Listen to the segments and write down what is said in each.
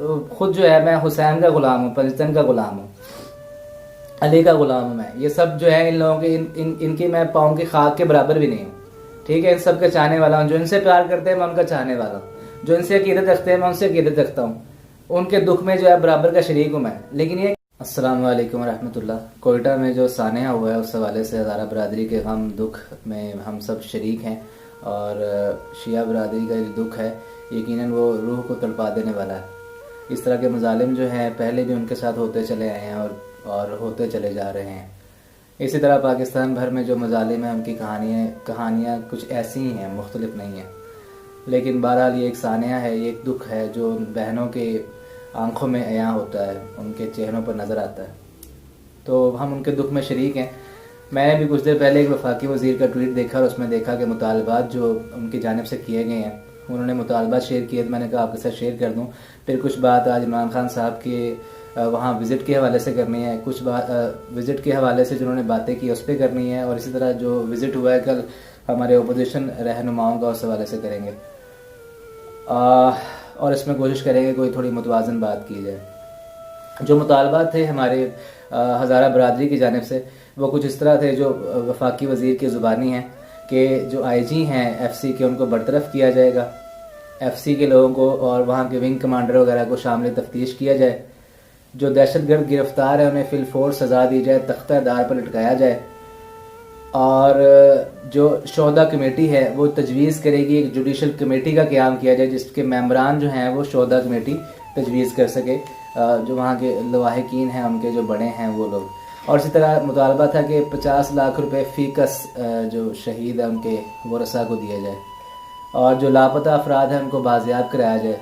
खुद जो है मैं हुसैन का गुलाम हूँ, पंजतन का गुलाम हूँ, अली का गुलाम हूँ मैं। ये सब जो है इन लोगों के इनकी मैं पाँव की खाक के बराबर भी नहीं हूँ। ठीक है, इन सब का चाहने वाला हूँ। जो इनसे प्यार करते हैं मैं उनका चाहने वाला हूँ, जो इनसे अकीदत रखते हैं मैं उनसे अकीदत रखता हूँ, उनके दुख में जो है बराबर का शरीक हूँ मैं। लेकिन ये अस्सलाम वालेकुम रहमतुल्लाह। कोयटा में जो सानिया हुआ है उस हवाले से हज़ारा बरदरी के गम दुख में हम सब शरीक हैं, और शिया बरदरी का जो दुख है यकीनन वो रूह को तड़पा देने वाला है। इस तरह के मजालिम जो हैं पहले भी उनके साथ होते चले आए हैं और होते चले जा रहे हैं। इसी तरह पाकिस्तान भर में जो मजालिम हैं उनकी कहानियाँ कुछ ऐसी ही हैं, मुख्तलिफ नहीं हैं। लेकिन बहरहाल ये एक सानिया है, ये एक दुख है जो बहनों के आंखों में अयां होता है, उनके चेहरों पर नज़र आता है। तो हम उनके दुख में शरीक हैं। मैंने भी कुछ देर पहले एक वफाकी वज़ीर का ट्वीट देखा और उसमें देखा कि मुतालबात जो उनकी जानिब से किए गए हैं, उन्होंने मुतालबात शेयर किए, तो मैंने कहा आपके साथ शेयर कर दूं। फिर कुछ बात आज इमरान खान साहब के वहाँ विज़िट के हवाले से करनी है, कुछ बात विज़िट के हवाले से जिन्होंने बातें की उस पर करनी है, और इसी तरह जो विज़िट हुआ है कल हमारे अपोजिशन रहनुमाओं का, उस हवाले से करेंगे। और इसमें कोशिश करेंगे कोई थोड़ी मुतवाज़न बात की जाए। जो मुतालबात थे हमारे हज़ारा बरदरी की जानिब से वो कुछ इस तरह थे, जो वफाकी वज़ीर की ज़ुबानी हैं कि जो IG हैं FC के उनको बरतरफ़ किया जाएगा, FC के लोगों को और वहाँ के विंग कमांडर वगैरह को शामिल तफ्तीश किया जाए, जो दहशतगर्द गिरफ्तार है उन्हें फिल फोर्स सज़ा दी जाए, तख्ता दार पर लटकाया जाए, और जो शोहदा कमेटी है वो तजवीज़ करेगी एक जुडिशल कमेटी का क़याम किया जाए जिसके मेंबरान जो हैं वो शोहदा कमेटी तजवीज़ कर सके, जो वहाँ के लवाहिकीन हैं उनके जो बड़े हैं वो लोग। और इसी तरह मुतालबा था कि 50 लाख रुपए फ़ीकस जो शहीद है उनके वरसा को दिया जाए, और जो लापता अफराद हैं उनको बाजियाब कराया जाए,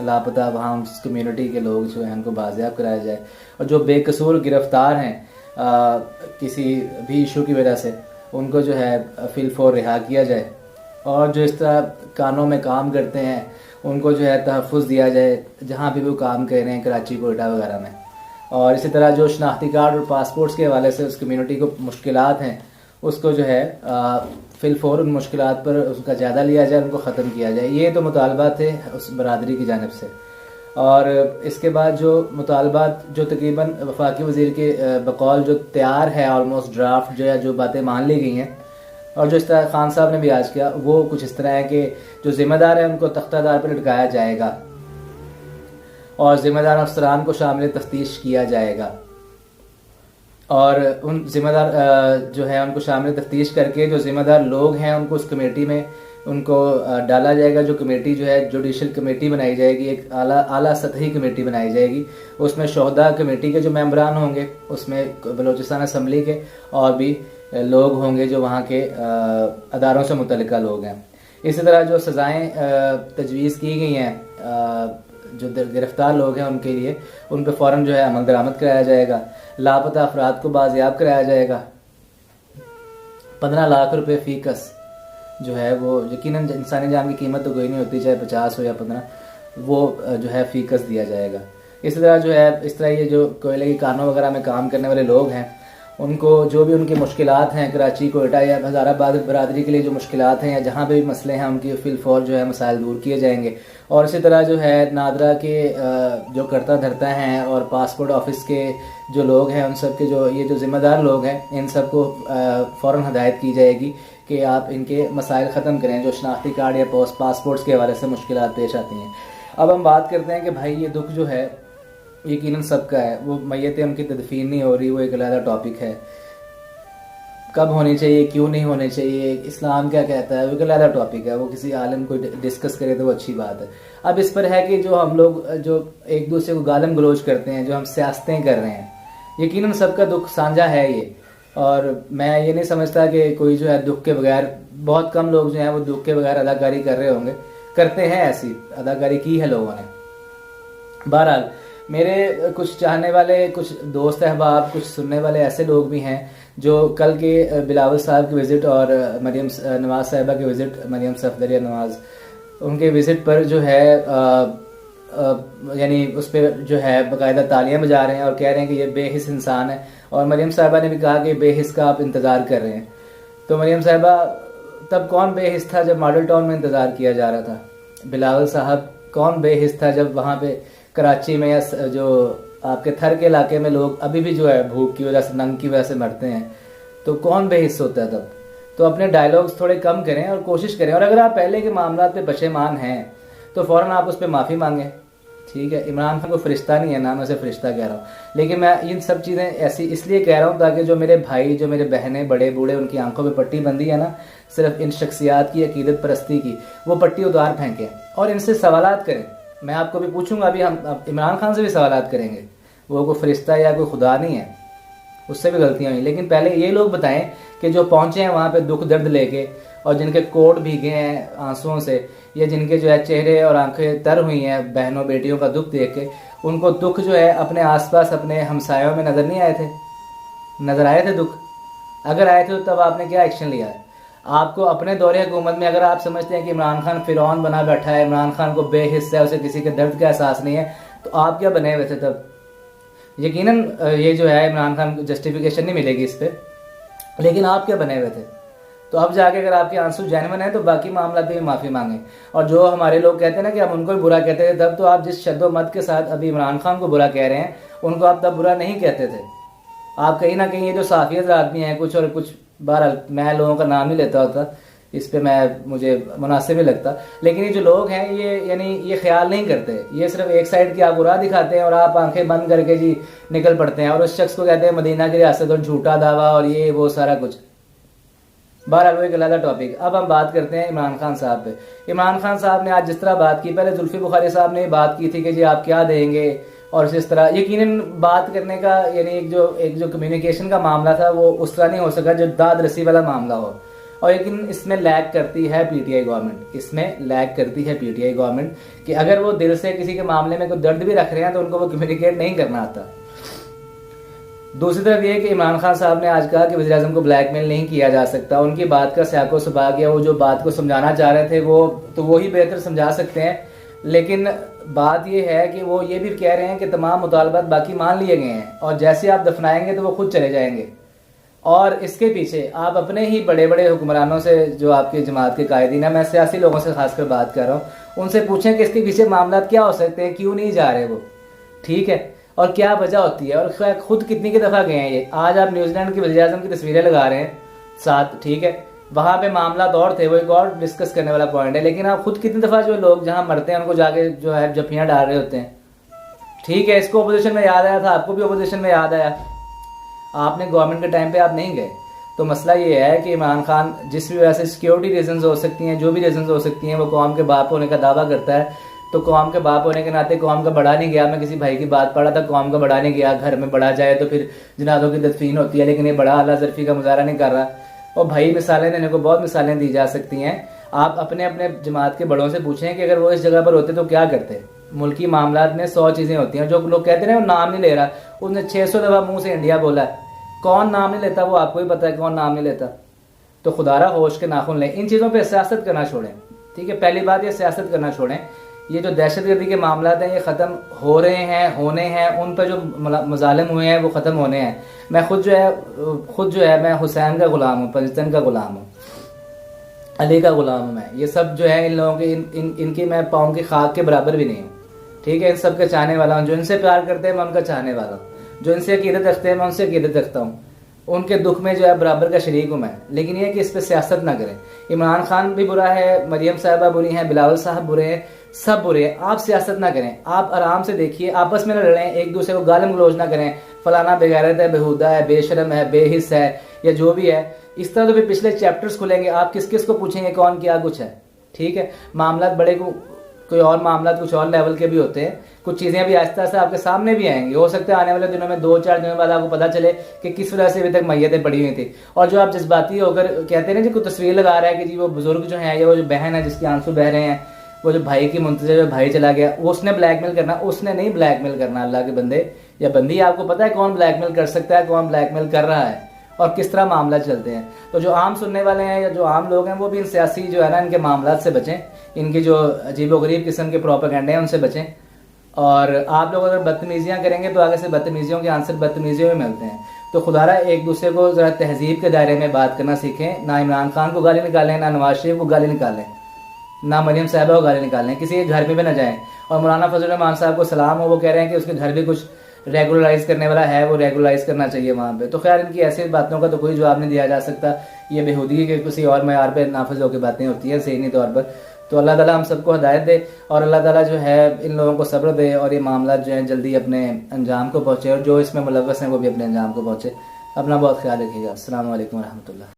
लापता वहाँ उस कम्यूनिटी के लोग जो हैं उनको बाजियाब कराया जाए, और जो बेकसूर गिरफ़्तार हैं किसी भी इशू की वजह से उनको जो है फिल फोर रिहा किया जाए, और जो इस तरह कानों में काम करते हैं उनको जो है तहफ़्फ़ुज़ दिया जाए जहाँ भी वो काम कर रहे हैं, कराची कोयटा वगैरह में। और इसी तरह जो शनाख्ती कार्ड और पासपोर्ट्स के हवाले से उस कम्यूनिटी को मुश्किलात हैं उसको जो है फिल फोर उन मुश्किलात पर उसका ज़्यादा लिया जाए, उनको ख़त्म किया जाए। ये तो मुतालबात थे उस बरदरी की जानिब से। और इसके बाद जो मुतालबात जो तकरीबन वफाकी वज़ीर के बकौल जो तैयार है ऑलमोस्ट ड्राफ्ट जो है, जो बातें मान ली गई हैं, और जो इस तरह खान साहब ने भी आज किया, वो कुछ इस तरह है कि जो ज़िम्मेदार है उनको तख्तादार पर लटकाया जाएगा और ज़िम्मेदार अफसरान को शामिल तफ्तीश किया जाएगा, और उन ज़िम्मेदार जो है उनको शामिल तफ्तीश करके जो ज़िम्मेदार लोग हैं उनको उस कमेटी में उनको डाला जाएगा। जो कमेटी जो है जुडिशल कमेटी बनाई जाएगी, एक आला सतही कमेटी बनाई जाएगी। उसमें शोहदा कमेटी के जो मेंबरान होंगे, उसमें बलूचिस्तान असम्बली के और भी लोग होंगे जो वहाँ के अदारों से मुतल्लिका लोग हैं। इसी तरह जो सज़ाएँ तजवीज़ की गई हैं जो गिरफ्तार लोग हैं उनके लिए, उन पर फ़ौरन जो है अमल दरामद कराया जाएगा, लापता अफराद को बाजियाब कराया जाएगा। 15 लाख रुपए फ़ीकस जो है वो यकीनन इंसानी जान की कीमत तो कोई नहीं होती, चाहे 50 हो या 15, वो जो है फ़ीकस दिया जाएगा। इस तरह जो है इस तरह ये जो कोयले की कानों वगैरह में काम करने वाले लोग हैं उनको जो भी उनकी मुश्किलात हैं कराची कोयटा या हज़ारा बरदरी के लिए जो मुश्किलात हैं या जहाँ पे भी मसले हैं उनकी फिल फौर जो है मसाइल दूर किए जाएंगे। और इसी तरह जो है नादरा के जो करता धरता हैं और पासपोर्ट ऑफिस के जो लोग हैं उन सब के जो ये जो ज़िम्मेदार लोग हैं इन सब को फ़ौरन हदायत की जाएगी कि आप इनके मसाइल ख़त्म करें जो शनाख्ती कार्ड या पासपोर्ट्स के हवाले से मुश्किलात पेश आती हैं। अब हम बात करते हैं कि भाई ये दुख जो है यकीनन सबका है, वो मैयतें उनकी तदफीन नहीं हो रही, वो एक अलग टॉपिक है। कब होनी चाहिए, क्यों नहीं होनी चाहिए, इस्लाम क्या कहता है, वो एक अलग टॉपिक है, वो किसी आलिम को डिस्कस करे तो वो अच्छी बात है। अब इस पर है कि जो हम लोग जो एक दूसरे को गालम गलोच करते हैं, जो हम सियासतें कर रहे हैं, यकीनन सबका दुख साझा है ये। और मैं ये नहीं समझता कि कोई जो है दुख के बगैर, बहुत कम लोग जो हैं वो दुख के बगैर अदाकारी कर रहे होंगे, करते हैं, ऐसी अदाकारी की है लोगों ने। बहरहाल मेरे कुछ चाहने वाले, कुछ दोस्त अहबाब, कुछ सुनने वाले ऐसे लोग भी हैं जो कल के बिलावल साहब के विज़िट और मरियम नवाज़ साहिबा के विज़िट, मरियम सफदरिया नवाज़, उनके विज़िट पर जो है यानी उस पर जो है बाकायदा तालियां बजा रहे हैं और कह रहे हैं कि ये बेहिस इंसान है। और मरियम साहिबा ने भी कहा कि बेहिस का आप इंतज़ार कर रहे हैं। तो मरियम साहिबा, तब कौन बेहिस था जब मॉडल टाउन में इंतज़ार किया जा रहा था? बिलावल साहब कौन बेहिस था जब वहाँ पे कराची में या जो आपके थर के इलाके में लोग अभी भी जो है भूख की वजह से, नंग की वजह से मरते हैं, तो कौन बेहिस होता है तब? तो अपने डायलॉग्स थोड़े कम करें और कोशिश करें, और अगर आप पहले के मामला पे पशेमान हैं तो फ़ौरन आप उस पर माफ़ी मांगें। ठीक है, इमरान खान को फरिश्ता नहीं है ना, मैं उसे फरिश्ता कह रहा हूँ, लेकिन मैं इन सब चीज़ें ऐसी इसलिए कह रहा हूँ ताकि जो मेरे भाई, जो मेरे बहनें, बड़े बूढ़े, उनकी आंखों में पट्टी बंदी है ना सिर्फ इन शख्सियात की अकीदत परस्ती की, वो पट्टी उतार फेंकें और इनसे सवालात करें। मैं आपको भी पूछूंगा, अभी हम इमरान खान से भी सवालात करेंगे, वो कोई फरिश्ता या कोई खुदा नहीं है, उससे भी गलतियाँ हुई, लेकिन पहले ये लोग बताएं कि जो पहुँचे हैं वहाँ पे दुख दर्द लेके, और जिनके कोट भीगे हैं आंसुओं से, या जिनके जो है चेहरे और आंखें तर हुई हैं बहनों बेटियों का दुख देख के, उनको दुख जो है अपने आसपास अपने हमसायों में नज़र नहीं आए थे? नज़र आए थे दुख? अगर आए थे तो तब आपने क्या एक्शन लिया है? आपको अपने दौरे हुकूमत में अगर आप समझते हैं कि इमरान खान फिरौन बना बैठा है, इमरान खान को बेहिस्सा है, उसे किसी के दर्द का एहसास नहीं है, तो आप क्या बने हुए थे तब? यकीनन ये जो है इमरान खान को जस्टिफिकेशन नहीं मिलेगी इस पर, लेकिन आप क्या बने हुए थे? तो अब जाके अगर आपके आंसू जेन्युइन है तो बाकी मामला पे भी माफ़ी मांगें। और जो हमारे लोग कहते हैं ना कि हम उनको भी बुरा कहते थे, तब तो आप जिस शद्दोमत के साथ अभी इमरान खान को बुरा कह रहे हैं, उनको आप तब बुरा नहीं कहते थे। आप कहीं ना कहीं ये जो साफियत आदमी हैं कुछ, और कुछ बहरहाल मैं लोगों का नाम नहीं लेता होता, इस पे मुझे मुनासिब नहीं लगता, लेकिन ये जो लोग हैं ये यानी ये ख्याल नहीं करते, ये सिर्फ एक साइड की आपको राह दिखाते हैं और आप आंखें बंद करके जी निकल पड़ते हैं, और उस शख्स को कहते हैं मदीना की रियासत और झूठा दावा और ये वो सारा कुछ। बहरहाल वो एक अलग टॉपिक। अब हम बात करते हैं इमरान खान साहब पे। इमरान खान साहब ने आज जिस तरह बात की, पहले जुल्फी बुखारी साहब ने बात की थी कि जी आप क्या देंगे, और इस तरह यकीनन बात करने का यानी एक जो कम्युनिकेशन का मामला था वो उस तरह नहीं हो सका जो दाद रसी वाला मामला हो। और लेकिन इसमें लैग करती है पीटीआई गवर्नमेंट, इसमें लैग करती है पीटीआई गवर्नमेंट कि अगर वो दिल से किसी के मामले में कोई दर्द भी रख रहे हैं तो उनको वो कम्युनिकेट नहीं करना आता। दूसरी तरफ ये कि इमरान खान साहब ने आज कहा कि वज़ीर आज़म को ब्लैकमेल नहीं किया जा सकता, उनकी बात का स्याको सबाक या वो जो बात को समझाना चाह रहे थे वो तो वही बेहतर समझा सकते हैं, लेकिन बात ये है कि वो ये भी कह रहे हैं कि तमाम मुतालबात बाकी मान लिए गए हैं और जैसे आप दफनाएंगे तो वो खुद चले जाएंगे। और इसके पीछे आप अपने ही बड़े बड़े हुक्मरानों से, जो आपकी जमात के कायदीन है, मैं सियासी लोगों से खासकर बात कर रहा हूँ, उनसे पूछें कि इसके पीछे मामला क्या हो सकते हैं, क्यों नहीं जा रहे वो, ठीक है, और क्या वजह होती है, और खुद कितनी की दफ़ा गए हैं ये। आज आप न्यूजीलैंड की वज़ीर आज़म की तस्वीरें लगा रहे हैं साथ, ठीक है, वहाँ पे मामला और थे, वो एक और डिस्कस करने वाला पॉइंट है, लेकिन आप खुद कितनी दफ़ा जो लोग जहाँ मरते हैं उनको जाके जो है जफियाँ डाल रहे होते हैं। ठीक है, इसको अपोजिशन में याद आया था, आपको भी अपोजिशन में याद आया, आपने गवर्नमेंट के टाइम पे आप नहीं गए। तो मसला ये है कि इमरान खान जिस भी वजह से सिक्योरिटी रीजंस हो सकती हैं, जो भी रीजंस हो सकती हैं, वो कौम के बाप होने का दावा करता है, तो कौम के बाप होने के नाते कौम का बड़ा नहीं गया। मैं किसी भाई की बात पढ़ा था, कौम का बड़ा नहीं गया, घर में बड़ा जाए तो फिर जनाजों की तदफीन होती है, लेकिन ये बड़ा आला ज़रफ़ी का मुजाहरा नहीं कर रहा। और भाई मिसालें देने को बहुत मिसालें दी जा सकती हैं, आप अपने अपने जमात के बड़ों से पूछें कि अगर वो इस जगह पर होते तो क्या करते। मुल्की मामलात में 100 चीज़ें होती हैं, जो लोग कहते हैं वो नाम नहीं ले रहा, उसने 600 दफ़ा मुँह से इंडिया बोला है, कौन नाम नहीं लेता वो आपको ही पता है कौन नाम नहीं लेता। तो खुदारा होश के नाखुन लें, इन चीज़ों पे सियासत करना छोड़ें, ठीक है। पहली बात ये सियासत करना छोड़ें, ये जो दहशतगर्दी के मामला हैं ये ख़त्म हो रहे हैं, होने हैं, उन पर जो मजालिम हुए हैं वो ख़त्म होने हैं। मैं खुद जो है मैं हुसैन का ग़ुलाम हूँ, पंजतन का ग़ुलाम हूँ, अली का ग़ुलाम हूँ मैं। ये सब जो है इन लोगों के इनकी मैं पाँव की खाक के बराबर भी नहीं हूँ, ठीक है। इन सब के चाहने वाला हूँ, जो इनसे प्यार करते हैं मैं उनका चाहने वाला हूँ, जो इनसे अकीदत रखते हैं मैं उनसे अकीदत रखता हूँ, उनके दुख में जो है बराबर का शरीक हूँ मैं। लेकिन ये कि इस पर सियासत ना करें। इमरान खान भी बुरा है, मरियम साहिबा बुरी हैं, बिलावल साहब बुरे हैं, सब बुरे हैं। आप सियासत ना करें, आप आराम से देखिए, आपस में ना लड़ें, एक दूसरे को गालिम गलौज ना करें, फलाना बेगैरत है, बेहुदा है, बेशरम है, बेहिस है, या जो भी है। इस तरह तो फिर पिछले चैप्टर्स खुलेंगे, आप किस किस को पूछेंगे कौन क्या कुछ है, ठीक है। मामला बड़े को कोई और मामला कुछ और लेवल के भी होते हैं, कुछ चीज़ें भी आहिस्ता आहिस्ता आपके सामने भी आएंगी। हो सकता है आने वाले दिनों में 2-4 दिनों बाद आपको पता चले कि किस वजह से अभी तक मैयतें पड़ी हुई थी। और जो आप जज्बाती होकर कहते हैं ना जी, कोई तस्वीर लगा रहा है कि जी वो बुजुर्ग जो है या वो जो बहन है जिसके आंसू बह रहे हैं, वो जो भाई की मुंतज़र भाई चला गया, वो उसने ब्लैकमेल करना, उसने नहीं ब्लैकमेल करना। अल्लाह के बंदे या बंदी, आपको पता है कौन ब्लैकमेल कर सकता है, कौन ब्लैकमेल कर रहा है और किस तरह मामला चलते हैं। तो जो आम सुनने वाले हैं या जो आम लोग हैं वो भी इन सियासी जो है ना इनके मामलात से बचें, इनकी जो अजीबोगरीब किस्म के प्रोपेगेंडे हैं उनसे बचें। और आप लोग अगर बदतमीजियाँ करेंगे तो आगे से बदतमीजियों के आंसर बदतमीजियों में मिलते हैं। तो खुदारा एक दूसरे को ज़रा तहजीब के दायरे में बात करना सीखें, ना इमरान खान को गाली निकालें, ना नवाज शरीफ को गाली निकालें। ना मरियम साहबा को गाली निकालने, किसी के घर पे भी ना जाएं। और मौलाना फजल रहमान साहब को सलाम हो, वो कह रहे हैं कि उसके घर भी कुछ रेगुलराइज करने वाला है, वो रेगुलराइज करना चाहिए वहाँ पे। तो खैर इनकी ऐसी बातों का तो कोई जवाब नहीं दिया जा सकता, ये बेहूदगी के किसी और मैयार पे नाफिज होकर बातें होती हैं सही नहीं तौर पर। तो अल्लाह ताला हम सबको हदायत दे और अल्लाह ताला जो है इन लोगों को सब्र दे और ये मामला जो है जल्दी अपने अंजाम को पहुँचे और जो इसमें मुलव्वस हैं वो भी अपने अंजाम को पहुँचे। अपना बहुत ख्याल रखिएगा। अस्सलाम वालेकुम रहमतुल्लाह।